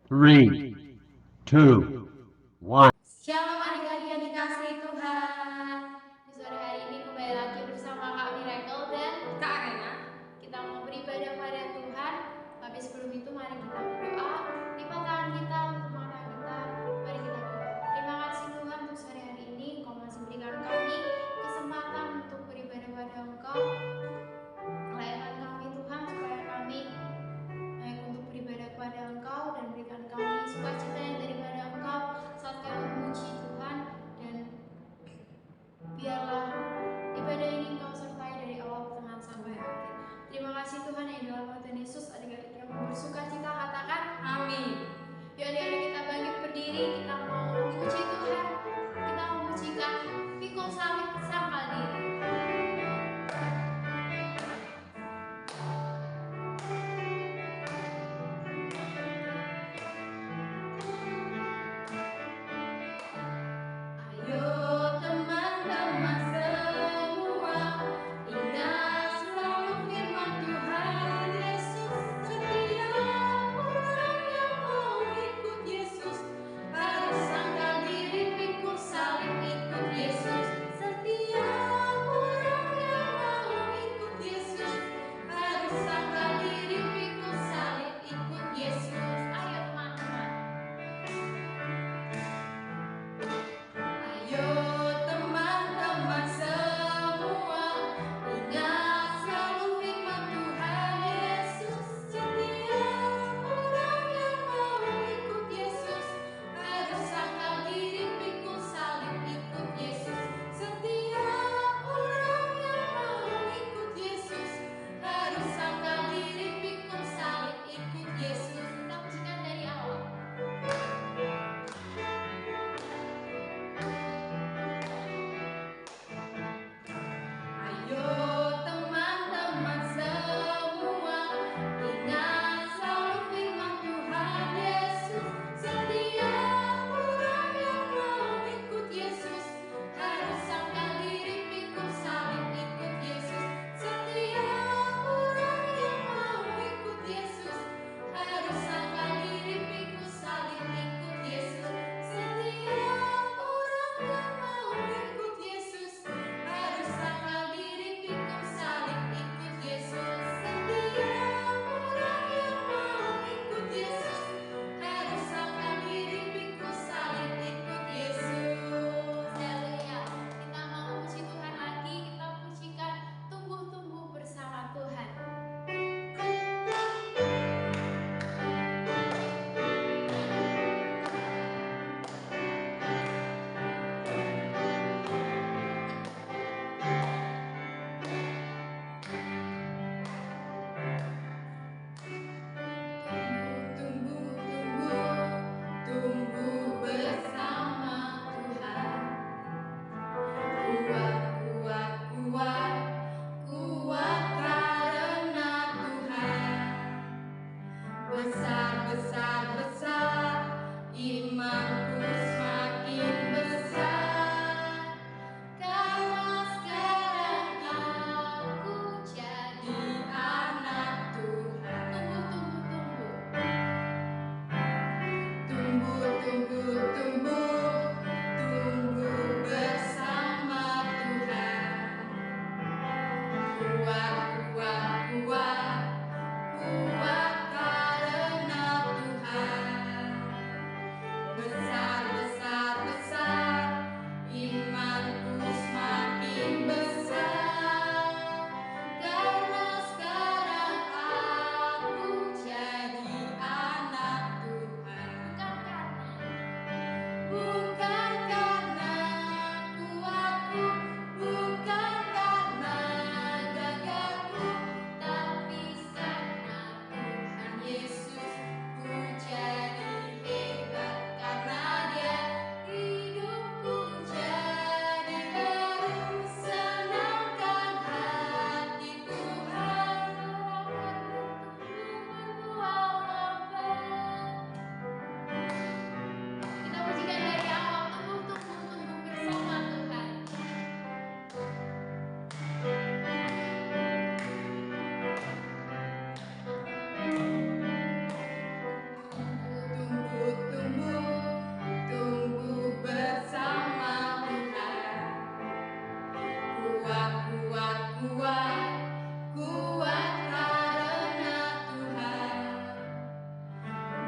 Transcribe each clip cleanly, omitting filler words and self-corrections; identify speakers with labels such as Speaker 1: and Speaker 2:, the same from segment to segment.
Speaker 1: Three, two, one.
Speaker 2: Shalom adik-adik yang dikasihi Tuhan. Di sore hari ini kembali lagi bersama Kak Miracle dan Kak Arena. Kita mau beribadah pada Tuhan. Tapi sebelum itu mari kita berdoa. Lipat tangan kita untuk mata kita. Mari kita berdoa. Terima kasih Tuhan untuk sore hari ini. Kau masih berikan kami kesempatan untuk beribadah pada Engkau. Layanan kami Tuhan supaya kami baik untuk beribadah kepada Engkau dan berikan kami sukacita yang daripada Engkau saat kami memuji Tuhan, dan biarlah ibadah ini Engkau sertai dari awal pertengahan sampai akhir. Terima kasih Tuhan yang dalam nama Tuhan Yesus. Adik-adik yang bersukacita katakan amin. Yuk adik-adik kita bangkit berdiri, kita mau memuji Tuhan, kita memujikan pikul salib sangkal diri.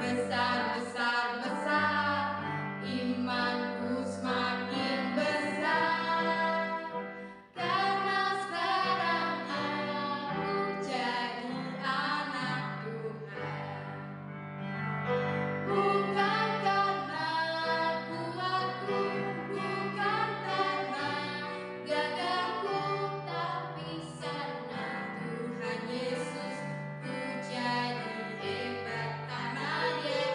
Speaker 3: besar, besar, besar. Imanku semakin besar. Karena sekarang aku jadi anak Tuhan. Bukan karena kuatku, bukan karena gagahku, tapi karena Tuhan Yesus ku jadi hebat karena Dia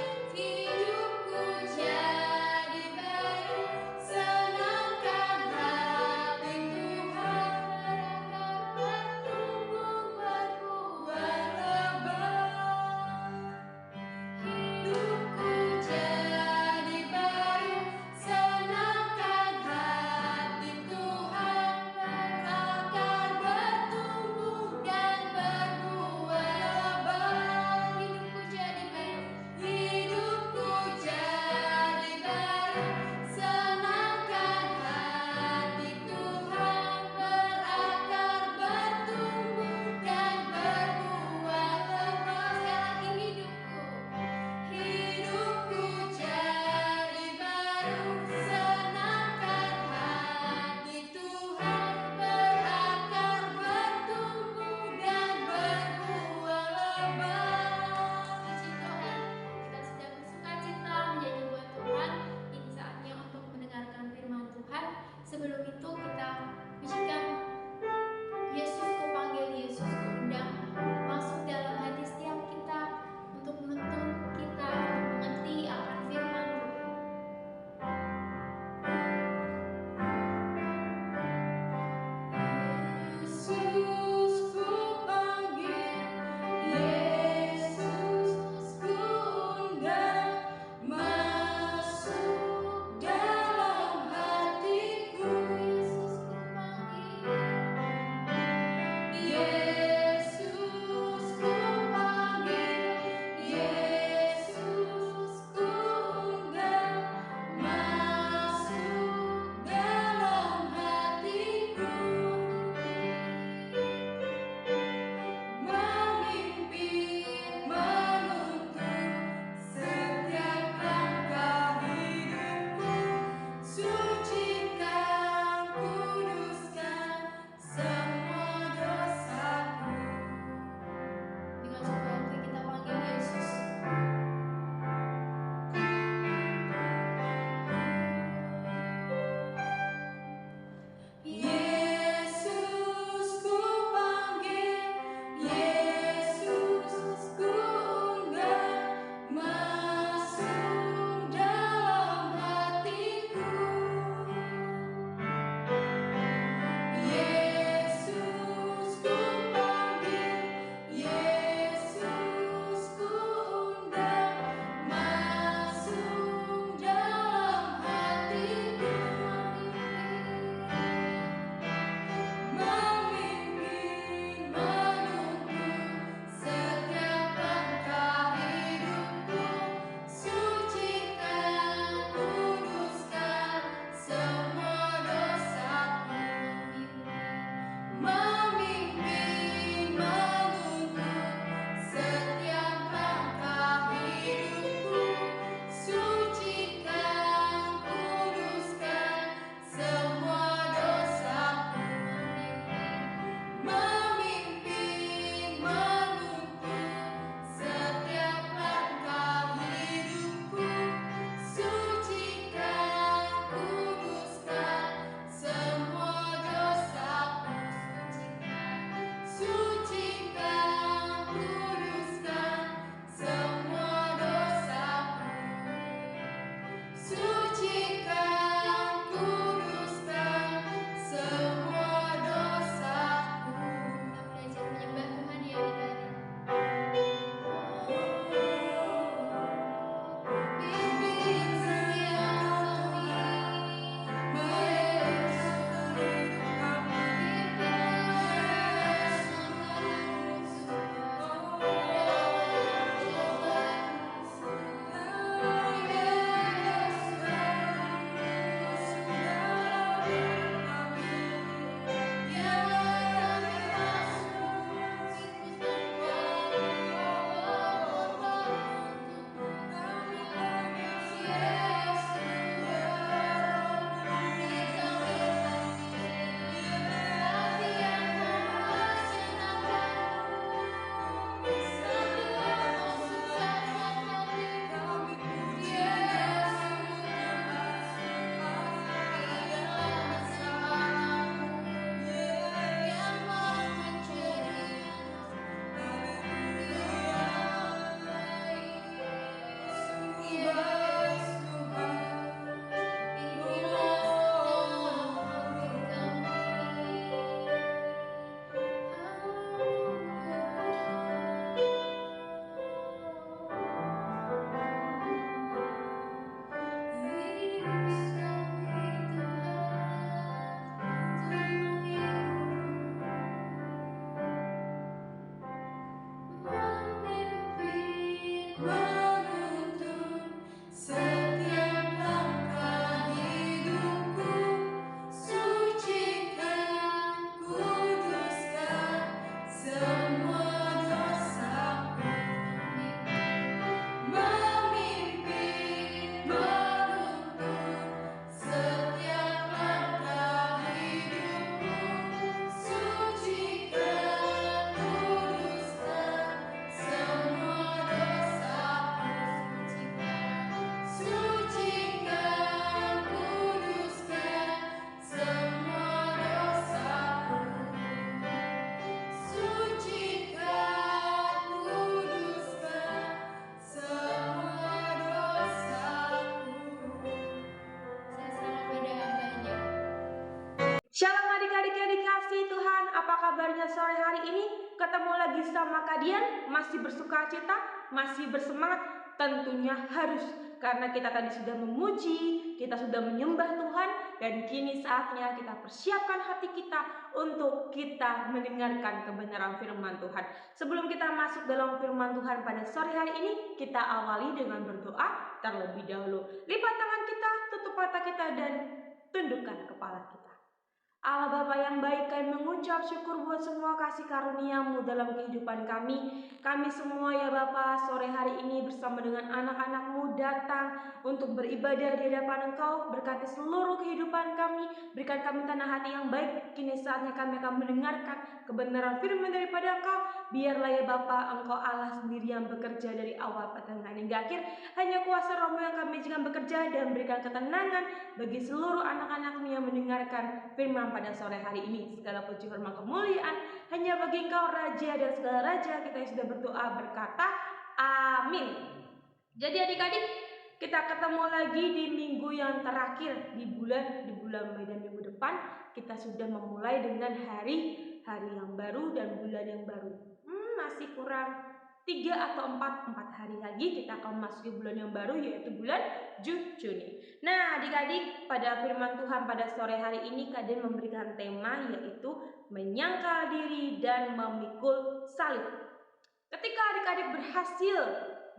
Speaker 4: Shalom adik-adik yang dikasihi Tuhan, apa kabarnya sore hari ini? Ketemu lagi sama Kadian, masih bersuka cita, masih bersemangat? Tentunya harus, karena kita tadi sudah memuji, kita sudah menyembah Tuhan, dan kini saatnya kita persiapkan hati kita untuk kita mendengarkan kebenaran firman Tuhan. Sebelum kita masuk dalam firman Tuhan pada sore hari ini, kita awali dengan berdoa terlebih dahulu. Lipat tangan kita, tutup mata kita, dan tundukkan kepala kita. Allah Bapa yang baik, kami mengucap syukur buat semua kasih karunia-Mu dalam kehidupan kami. Kami semua ya Bapa, sore hari ini bersama dengan anak-anak-Mu datang untuk beribadah di hadapan Engkau. Berkati seluruh kehidupan kami, berikan kami tanah hati yang baik. Kini saatnya kami akan mendengarkan kebenaran firman daripada Engkau. Biarlah ya Bapa, Engkau Allah sendiri yang bekerja dari awal, pertengahan hingga akhir. Hanya kuasa Roh-Mu yang kami izinkan bekerja dan berikan ketenangan bagi seluruh anak-anak-Mu yang mendengarkan firman pada sore hari ini. Segala puji hormat kemuliaan hanya bagi Engkau Raja dan segala Raja. Kita yang sudah berdoa berkata amin. Jadi adik-adik, kita ketemu lagi di minggu yang terakhir di bulan Mei, dan minggu depan kita sudah memulai dengan hari yang baru dan bulan yang baru. Masih kurang 3 atau 4 hari lagi kita akan memasuki bulan yang baru, yaitu bulan Juni. Nah adik-adik, pada firman Tuhan pada sore hari ini Kadian memberikan tema yaitu menyangkal diri dan memikul salib. Ketika adik-adik berhasil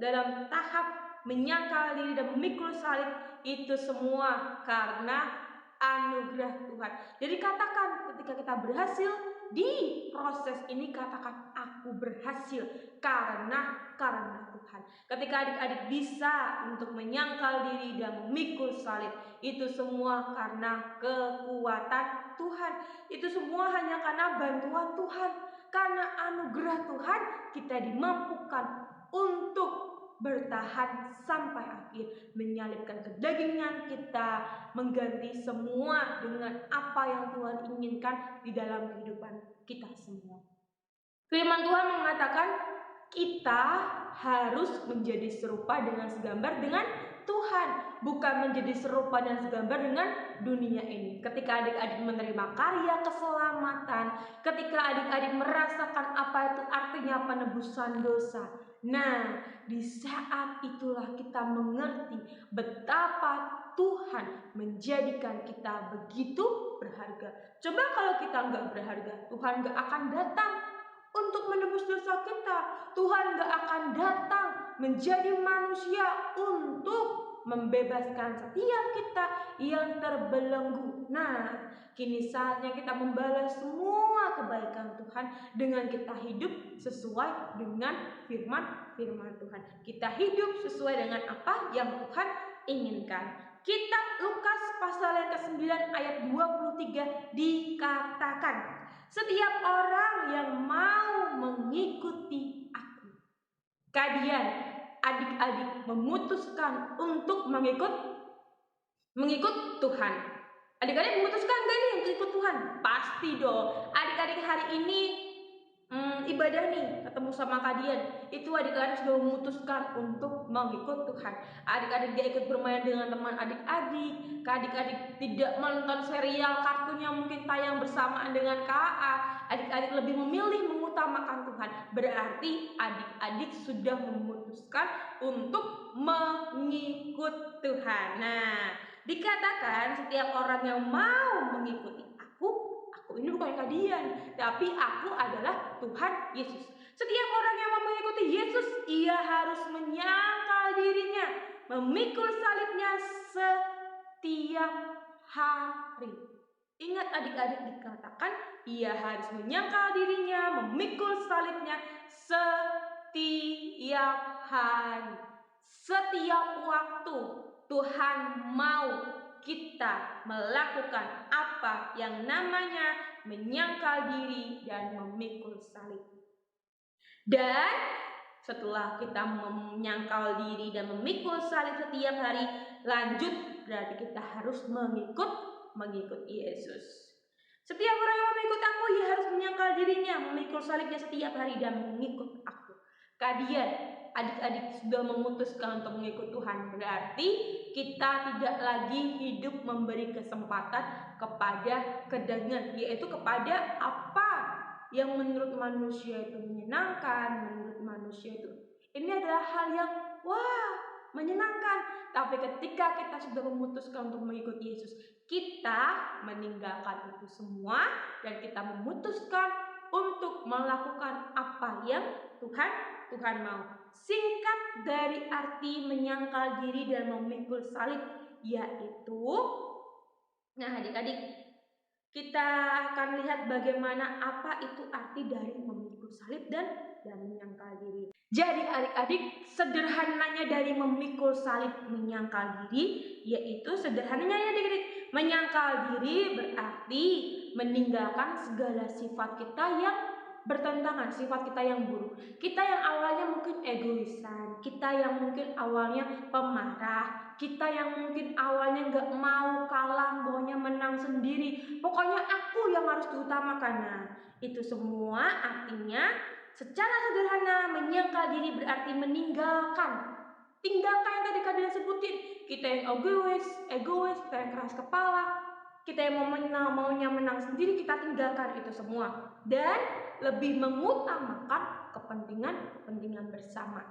Speaker 4: dalam tahap menyangkal diri dan memikul salib, itu semua karena anugerah Tuhan. Jadi katakan ketika kita berhasil di proses ini, katakan aku berhasil karena Tuhan. Ketika adik-adik bisa untuk menyangkal diri dan memikul salib, itu semua karena kekuatan Tuhan. Itu semua hanya karena bantuan Tuhan. Karena anugerah Tuhan kita dimampukan untuk bertahan sampai akhir, menyalibkan kedagingan kita, mengganti semua dengan apa yang Tuhan inginkan di dalam kehidupan kita semua. Firman Tuhan mengatakan kita harus menjadi serupa dengan segambar dengan Tuhan, bukan menjadi serupa dan segambar dengan dunia ini. Ketika adik-adik menerima karya keselamatan, ketika adik-adik merasakan apa itu artinya penebusan dosa, nah di saat itulah kita mengerti betapa Tuhan menjadikan kita begitu berharga. Coba kalau kita nggak berharga, Tuhan nggak akan datang untuk menebus dosa kita. Tuhan gak akan datang menjadi manusia untuk membebaskan setiap kita yang terbelenggu. Nah, kini saatnya kita membalas semua kebaikan Tuhan dengan kita hidup sesuai dengan firman Tuhan. Kita hidup sesuai dengan apa yang Tuhan inginkan. Kitab Lukas pasal yang ke-9 ayat 23 dikatakan, setiap orang yang mau mengikuti aku. Kalian adik-adik memutuskan untuk mengikut Tuhan. Adik-adik memutuskan gak nih untuk ikut Tuhan? Pasti dong. Adik-adik hari ini ibadah nih, ketemu sama kalian, itu adik-adik sudah memutuskan untuk mengikut Tuhan. Adik-adik dia ikut bermain dengan teman adik-adik, adik-adik tidak menonton serial kartun yang mungkin tayang bersamaan dengan KA. Adik-adik lebih memilih mengutamakan Tuhan. Berarti adik-adik sudah memutuskan untuk mengikut Tuhan. Nah, dikatakan setiap orang yang mau mengikuti aku ini bukan kalian, tapi aku adalah Tuhan Yesus. Setiap orang yang mau mengikuti Yesus, ia harus menyangkal dirinya, memikul salibnya setiap hari. Ingat adik-adik, dikatakan ia harus menyangkal dirinya, memikul salibnya setiap hari. Setiap waktu Tuhan mau kita melakukan apa yang namanya menyangkal diri dan memikul salib. Dan setelah kita menyangkal diri dan memikul salib setiap hari, lanjut berarti kita harus mengikut Yesus. Setiap orang yang mengikut aku, ia harus menyangkal dirinya, memikul salibnya setiap hari dan mengikut aku. Kalian adik-adik sudah memutuskan untuk mengikut Tuhan, berarti kita tidak lagi hidup memberi kesempatan kepada kedagingan, yaitu kepada apa yang menurut manusia itu menyenangkan, menurut manusia itu ini adalah hal yang menyenangkan. Tapi ketika kita sudah memutuskan untuk mengikuti Yesus, kita meninggalkan itu semua dan kita memutuskan untuk melakukan apa yang Tuhan mau. Singkat dari arti menyangkal diri dan memikul salib, yaitu, nah adik-adik, kita akan lihat bagaimana apa itu arti dari memikul salib dan menyangkal diri. Jadi adik-adik, sederhananya dari memikul salib menyangkal diri, yaitu sederhananya ya adik-adik, menyangkal diri berarti meninggalkan segala sifat kita yang bertentangan, sifat kita yang buruk. Kita yang awalnya mungkin egoisan, kita yang mungkin awalnya pemarah, kita yang mungkin awalnya gak mau kalah, maunya menang sendiri. Pokoknya aku yang harus diutamakan. Nah, itu semua artinya secara sederhana menyangkal diri berarti meninggalkan. Tinggalkan yang tadi kalian sebutin. Kita yang egois, kita yang keras kepala, kita yang maunya menang sendiri, kita tinggalkan itu semua. Dan lebih mengutamakan kepentingan bersama.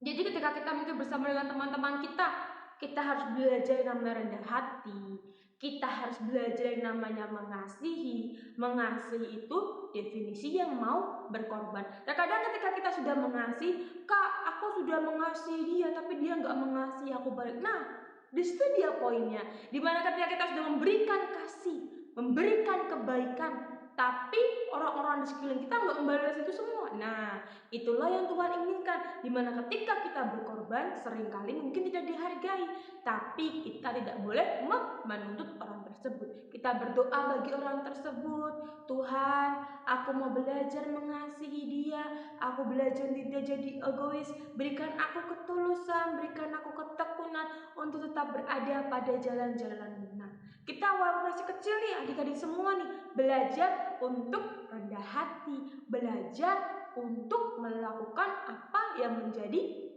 Speaker 4: Jadi ketika kita mungkin bersama dengan teman-teman kita harus belajar yang namanya rendah hati. Kita harus belajar yang namanya mengasihi. Mengasihi itu definisi yang mau berkorban. Terkadang ketika kita sudah mengasihi, Kak, aku sudah mengasihi dia, tapi dia nggak mengasihi aku balik. Nah, di situ dia poinnya. Dimana ketika kita sudah memberikan kasih, memberikan kebaikan, tapi orang-orang di sekeliling kita nggak membalas itu semua. Nah, itulah yang Tuhan inginkan. Dimana ketika kita berkorban, seringkali mungkin tidak dihargai, tapi kita tidak boleh menuntut orang tersebut. Kita berdoa bagi orang tersebut. Tuhan, aku mau belajar mengasihi dia. Aku belajar tidak jadi egois. Berikan aku ketulusan, berikan aku ketekunan untuk tetap berada pada jalan-jalan benar. Kita walaupun masih kecil nih, adik-adik semua nih, belajar untuk rendah hati, belajar untuk melakukan apa yang menjadi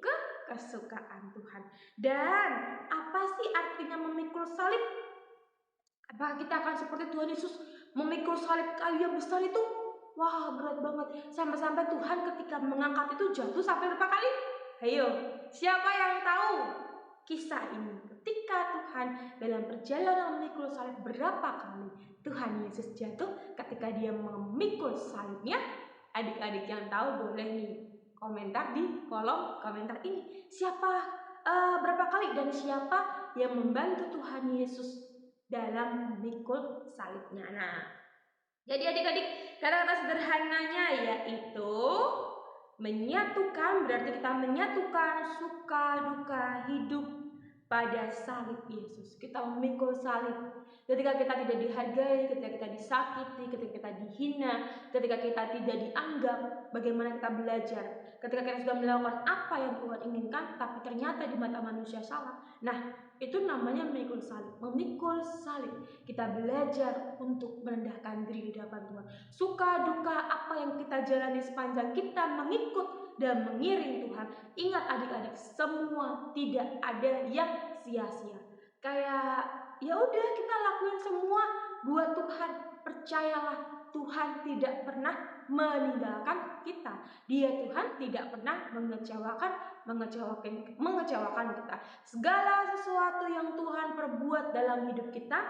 Speaker 4: kesukaan Tuhan. Dan apa sih artinya memikul salib? Apakah kita akan seperti Tuhan Yesus memikul salib kayu yang besar itu? Wah, berat banget. Sampai-sampai Tuhan ketika mengangkat itu jatuh sampai berapa kali? Ayo, siapa yang tahu kisah ini? Ketika Tuhan dalam perjalanan memikul salib berapa kali Tuhan Yesus jatuh ketika dia memikul salibnya? Adik-adik yang tahu boleh nih komentar di kolom komentar ini. Berapa kali dan siapa yang membantu Tuhan Yesus dalam memikul salibnya? Nah, jadi adik-adik, kata-kata sederhananya yaitu menyatukan, berarti kita menyatukan suka duka hidup pada salib Yesus. Kita memikul salib. Ketika kita tidak dihargai, ketika kita disakiti, ketika kita dihina, ketika kita tidak dianggap, bagaimana kita belajar? Ketika kita sudah melakukan apa yang Tuhan inginkan, tapi ternyata di mata manusia salah, nah itu namanya memikul salib. Memikul salib, kita belajar untuk merendahkan diri di hadapan Tuhan. Suka duka apa yang kita jalani sepanjang kita mengikut dan mengiring Tuhan. Ingat adik-adik, semua tidak ada yang sia-sia. Kayak ya udah kita lakuin semua buat Tuhan. Percayalah, Tuhan tidak pernah meninggalkan kita. Dia Tuhan tidak pernah mengecewakan kita. Segala sesuatu yang Tuhan perbuat dalam hidup kita,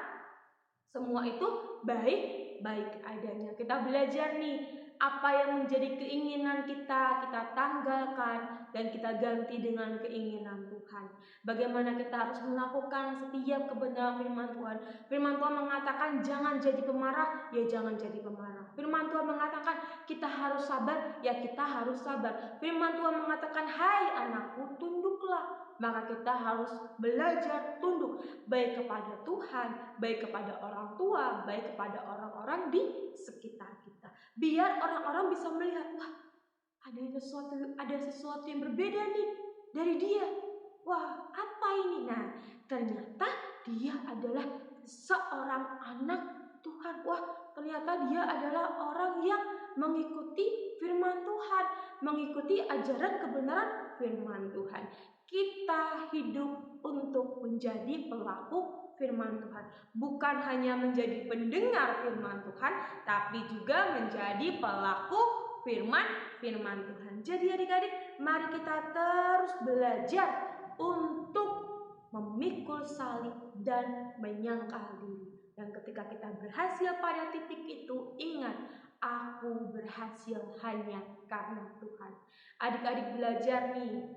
Speaker 4: semua itu baik-baik adanya. Kita belajar nih, apa yang menjadi keinginan kita tanggalkan dan kita ganti dengan keinginan Tuhan. Bagaimana kita harus melakukan setiap kebenaran firman Tuhan. Firman Tuhan mengatakan jangan jadi pemarah, ya jangan jadi pemarah. Firman Tuhan mengatakan kita harus sabar, ya kita harus sabar. Firman Tuhan mengatakan hai anakku tunduklah, maka kita harus belajar tunduk, baik kepada Tuhan, baik kepada orang tua, baik kepada orang-orang di sekitar kita. Biar orang-orang bisa melihat, wah ada sesuatu yang berbeda nih dari dia. Wah, apa ini? Nah, ternyata dia adalah seorang anak Tuhan. Wah, ternyata dia adalah orang yang mengikuti firman Tuhan, mengikuti ajaran kebenaran firman Tuhan. Kita hidup untuk menjadi pelaku firman Tuhan, bukan hanya menjadi pendengar firman Tuhan, tapi juga menjadi pelaku firman Tuhan. Jadi adik-adik, mari kita terus belajar untuk memikul salib dan menyangkal diri. Dan ketika kita berhasil pada titik itu, ingat, aku berhasil hanya karena Tuhan. Adik-adik belajar nih,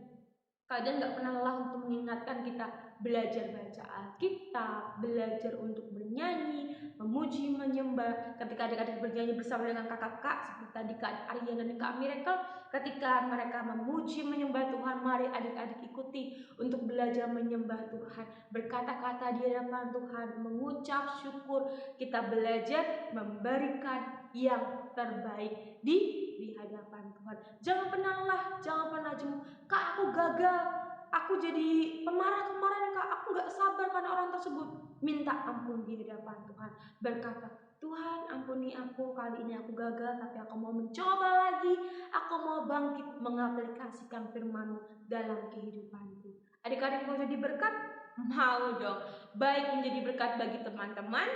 Speaker 4: kalian gak pernah lelah untuk mengingatkan kita belajar baca Alkitab, belajar untuk bernyanyi, memuji, menyembah. Ketika adik-adik bernyanyi bersama dengan kakak-kakak seperti tadi Kak Aryan dan Kak Miracle, ketika mereka memuji, menyembah Tuhan, mari adik-adik ikuti untuk belajar menyembah Tuhan, berkata-kata di hadapan Tuhan, mengucap syukur. Kita belajar memberikan yang terbaik di hadapan Tuhan. Jangan pernah lelah, jangan pernah jemu. Kak, aku gagal, aku jadi pemarah kemarin Kak, aku gak sabar karena orang tersebut. Minta ampun di hadapan Tuhan, berkata, Tuhan ampuni aku, kali ini aku gagal, tapi aku mau mencoba lagi, aku mau bangkit mengaplikasikan firman-Mu dalam kehidupanku. Adik-adik mau jadi berkat? Mau dong. Baik menjadi berkat bagi teman-teman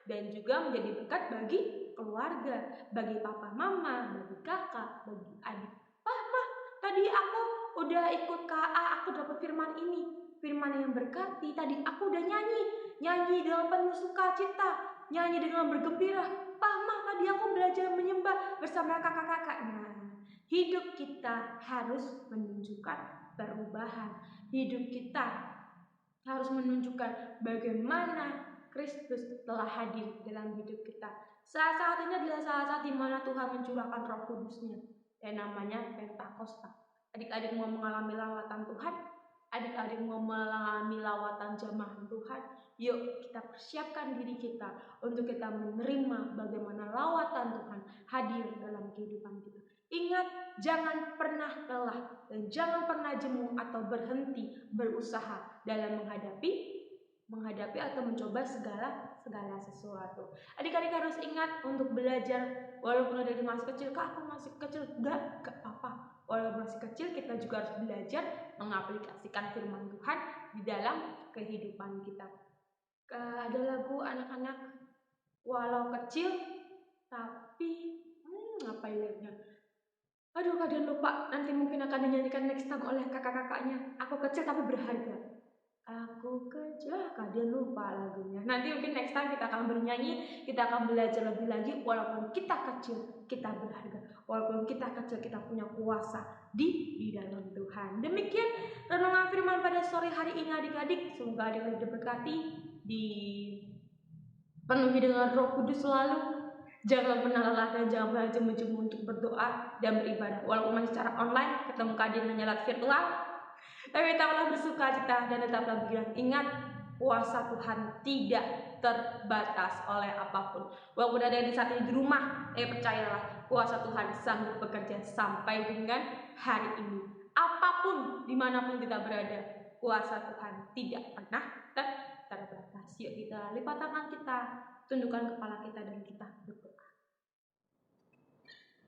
Speaker 4: dan juga menjadi berkat bagi keluarga, bagi papa mama, bagi kakak, bagi adik. Mah, tadi aku udah ikut KA, aku dapat firman ini, firman yang berkati. Tadi aku udah nyanyi dengan penuh sukacita, nyanyi dengan bergembira. Mah, tadi aku belajar menyembah bersama kakak-kakaknya. Hidup kita harus menunjukkan perubahan. Hidup kita harus menunjukkan bagaimana Kristus telah hadir dalam hidup kita. Saat-saat ini adalah saat-saat di mana Tuhan mencurahkan Roh Kudus-Nya, yang namanya Pentakosta. Adik-adik mau mengalami lawatan Tuhan? Adik-adik mau mengalami lawatan jamaah Tuhan? Yuk kita persiapkan diri kita untuk kita menerima bagaimana lawatan Tuhan hadir dalam kehidupan kita. Ingat, jangan pernah lelah dan jangan pernah jemu atau berhenti berusaha dalam menghadapi atau mencoba segala sesuatu. Adik-adik harus ingat untuk belajar, walaupun udah masih kecil. Kak, aku masih kecil, gak apa-apa. Walaupun masih kecil, kita juga harus belajar mengaplikasikan firman Tuhan di dalam kehidupan kita. Ada lagu anak-anak, walau kecil tapi apa liriknya? Aduh, kalian lupa. Nanti mungkin akan dinyanyikan next time oleh kakak-kakaknya. Aku kecil tapi berharga. Aku kecil, kalian lupa lagunya. Nanti mungkin next time kita akan bernyanyi, kita akan belajar lebih lagi. Walaupun kita kecil, kita berharga. Walaupun kita kecil, kita punya kuasa di dalam Tuhan. Demikian renungan firman pada sore hari ini adik-adik. Semoga adik-adik diberkati, dipenuhi dengan Roh Kudus selalu. Jangan pernah lelah dan jangan pernah jemu-jemu untuk berdoa dan beribadah. Walaupun masih secara online, ketemu kalian hanya lewat virtual, tapi tetaplah bersukacita dan tetaplah bergiat. Ingat, kuasa Tuhan tidak terbatas oleh apapun. Walaupun ada di saat ini di rumah, percayalah, kuasa Tuhan sanggup bekerja sampai dengan hari ini. Apapun, dimanapun kita berada, kuasa Tuhan tidak pernah terbatas. Yuk kita lipat tangan kita, tundukkan kepala kita, dan kita berdoa.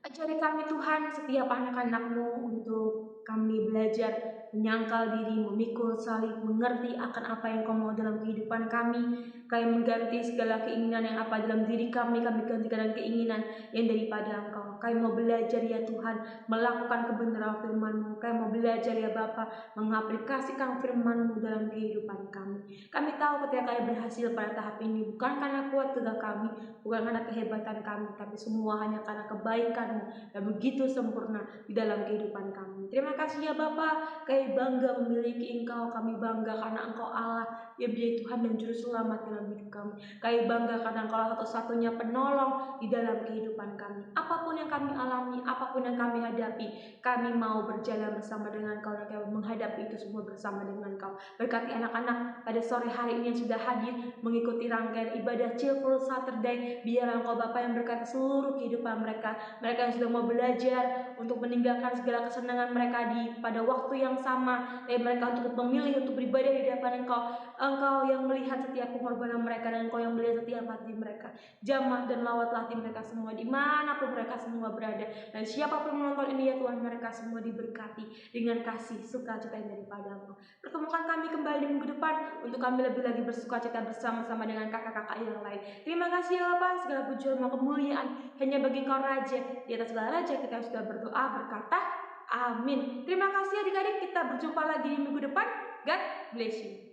Speaker 4: Ajari kami Tuhan, setiap anak-anak-Mu, untuk kami belajar menyangkal diri, memikul salib, mengerti akan apa yang Kau mau dalam kehidupan kami. Kami mengganti segala keinginan yang apa dalam diri kami gantikan dengan keinginan yang daripada Engkau. Kami mau belajar ya Tuhan, melakukan kebenaran firman-Mu. Kami mau belajar ya Bapa, mengaplikasikan firman-Mu dalam kehidupan kami. Kami tahu ketika kami berhasil pada tahap ini, bukan karena kuat tegar kami, bukan karena kehebatan kami, tapi semua hanya karena kebaikan dan begitu sempurna di dalam kehidupan kami. Terima kasih ya Bapa, kami bangga memiliki Engkau, kami bangga karena Engkau Allah yang menjadi Tuhan dan Juru Selamat dalam hidup kami. Kami bangga karena Engkau satu-satunya penolong di dalam kehidupan kami. Apapun yang kami alami, apapun yang kami hadapi, kami mau berjalan bersama dengan Engkau dan kami menghadapi itu semua bersama dengan Engkau. Berkati anak-anak pada sore hari ini yang sudah hadir mengikuti rangkaian ibadah Cheerful Saturday. Biar Engkau Bapa yang berkati seluruh kehidupan mereka yang sudah mau belajar untuk meninggalkan segala kesenangan mereka pada waktu yang sama, dan mereka untuk memilih untuk beribadah di hadapan Engkau yang melihat setiap pengorbanan mereka, dan Engkau yang melihat setiap hati mereka. Jamah dan lawatlah hati mereka semua dimanapun mereka semua berada, dan siapapun menonton ini ya Tuhan, mereka semua diberkati dengan kasih sukacita yang daripada Engkau. Pertemukan kami kembali di minggu depan untuk kami lebih lagi bersukacita bersama-sama dengan kakak-kakak yang lain. Terima kasih ya Bapak, segala puji dan kemuliaan hanya bagi Engkau Raja. Di atas segala raja kita sudah berdoa berkata amin. Terima kasih adik-adik, kita berjumpa lagi di minggu depan. God bless you.